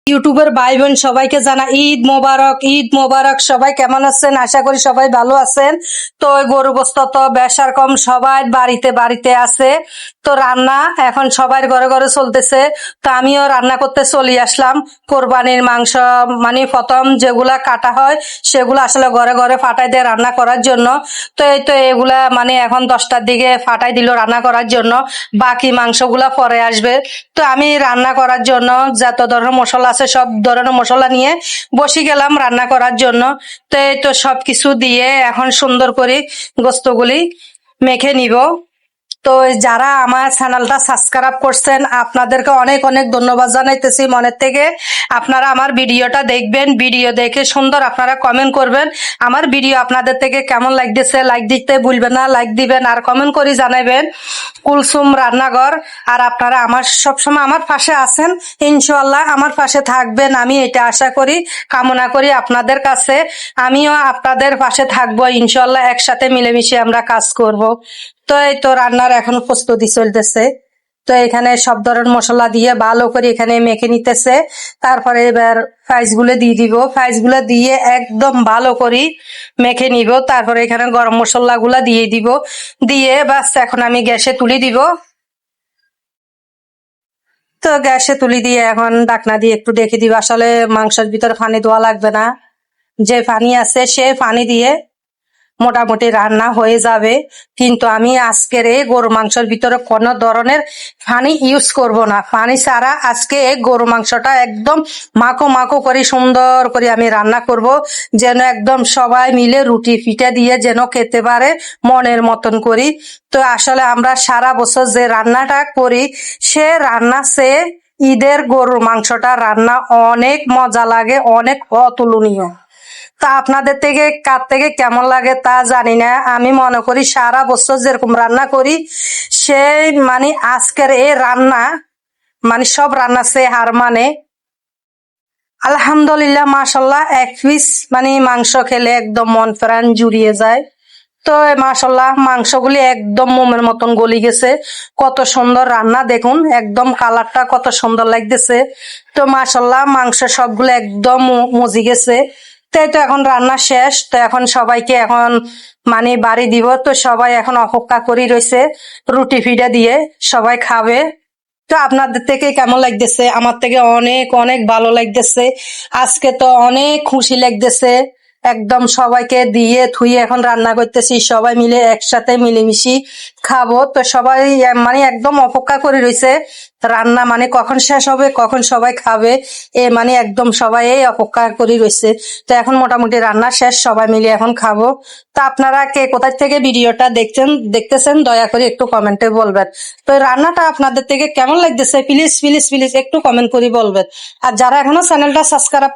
ইউটিউবের ভাই বোন সবাইকে জানা ঈদ মোবারক। ঈদ মোবারক। সবাই কেমন আছেন? আশা করি সবাই ভালো আছেন। তো ওই গরু গোস্ত তো বেশার কম সবাই বাড়িতে বাড়িতে আছে। তো রান্না এখন সবার ঘরে ঘরে চলতেছে। তো আমিও রান্না করতে চলে আসলাম। কোরবানির মাংস মানে প্রথম যেগুলা কাটা হয় সেগুলো আসলে ঘরে ঘরে ফাটাই দিয়ে রান্না করার জন্য। তো এই তো এগুলা মানে এখন 10টার দিকে ফাটাই দিল রান্না করার জন্য, বাকি মাংসগুলা পরে আসবে। তো আমি রান্না করার জন্য যত ধরনের মশলা আছে সব ধরনের মশলা নিয়ে বসে গেলাম রান্না করার জন্য। তো এই তো সবকিছু দিয়ে এখন সুন্দর করে গোস্তগুলি মেখে নিব। তো যারা আমার চ্যানেলটা সাবস্ক্রাইব করছেন আপনাদেরকে অনেক অনেক ধন্যবাদ জানাইতেছি মনের থেকে। আপনারা আমার ভিডিওটা দেখবেন, ভিডিও দেখে সুন্দর আপনারা কমেন্ট করবেন। আমার ভিডিও আপনাদের থেকে কেমন লাগতেছে লাইক দিতে ভুলবেন না, লাইক দিবেন আর কমেন্ট করে জানাবেন। কুলসুম রান্নাঘর। আর আপনারা আমার সবসময় আমার পাশে আছেন, ইনশাআল্লাহ আমার পাশে থাকবেন, আমি এটা আশা করি কামনা করি আপনাদের কাছে। আমিও আপনাদের পাশে থাকবো ইনশাআল্লাহ, একসাথে মিলেমিশে আমরা কাজ করব। তো এই তো রান্নার এখন প্রস্তুতি চলতেছে। তো এখানে সব ধরনের মশলা দিয়ে ভালো করে এখানে মেখে নিতেছে। তারপরে এবার ফ্রাইসগুলো দিয়ে দিব, ফ্রাইসগুলো দিয়ে একদম ভালো করে মেখে নিব। তারপরে এখানে গরম মশলাগুলা দিয়ে দিব, দিয়ে বাস এখন আমি গ্যাসে তুলে দিব। তো গ্যাসে তুলি দিয়ে এখন ঢাকনা দিয়ে একটু ঢেকে দিব। আসলে মাংসের ভিতরে পানি দেওয়া লাগবে না, যে পানি আছে সে পানি দিয়ে মোটামুটি রান্না হয়ে যাবে। কিন্তু আমি আজকের এই গরু মাংসের ভিতরে কোনো ধরনের পানি ইউজ করব না। পানি ছাড়া আজকে এই গরু মাংসটা একদম মাখো মাখো করে সুন্দর করে আমি রান্না করব, যেন একদম সবাই মিলে রুটি পিঠা দিয়ে যেন খেতে পারে মনের মতন করি। তো আসলে আমরা সারা বছর যে রান্নাটা করি সে রান্না সে ঈদের গরুর মাংসটা রান্না অনেক মজা লাগে, অনেক অতুলনীয়। তা আপনাদের থেকে কার থেকে কেমন লাগে তা জানি না। আমি মনে করি সারা বছর যেরকম রান্না করি সেই মানে আজকের এই রান্না মানে সব রান্না সে হার মানে। আলহামদুলিল্লাহ মাশাল্লাহ, এক পিস মানে মাংস খেলে একদম মন প্রাণ জুড়িয়ে যায়। তো মাশাল্লাহ মাংসগুলি একদম মোমের মতন গলি গেছে। কত সুন্দর রান্না দেখুন, একদম কালারটা কত সুন্দর লাগতেছে। তো মাশাল্লাহ মাংস সবগুলো একদম মজি গেছে। তাই তো এখন রান্না শেষ। তো এখন সবাইকে এখন মানে বাড়ি দিব। তো সবাই এখন অপেক্ষা করি রয়েছে রুটি ফিডা দিয়ে সবাই খাবে। তো আপনাদের থেকে কেমন লাগতেছে? আমার থেকে অনেক অনেক ভালো লাগতেছে। আজকে তো অনেক খুশি লাগতেছে, একদম সবাইকে দিয়ে থুয়ে এখন রান্না করতেছি, সবাই মিলে একসাথে মিলেমিশি খাবো। তো সবাই মানে একদম অপেক্ষা করে রয়েছে রান্না মানে কখন শেষ হবে, কখন সবাই খাবে, এ মানে একদম সবাই এই অপেক্ষা করে রয়েছে। তো এখন মোটামুটি রান্না শেষ, সবাই মিলে এখন খাবো। তো আপনারা কে কোথায় থেকে ভিডিওটা দেখতেছেন দয়া করে একটু কমেন্টে বলবেন। তো রান্নাটা আপনাদের থেকে কেমন লাগতেছে প্লিজ প্লিজ প্লিজ একটু কমেন্ট করে বলবেন। আর যারা এখনো চ্যানেলটা সাবস্ক্রাইব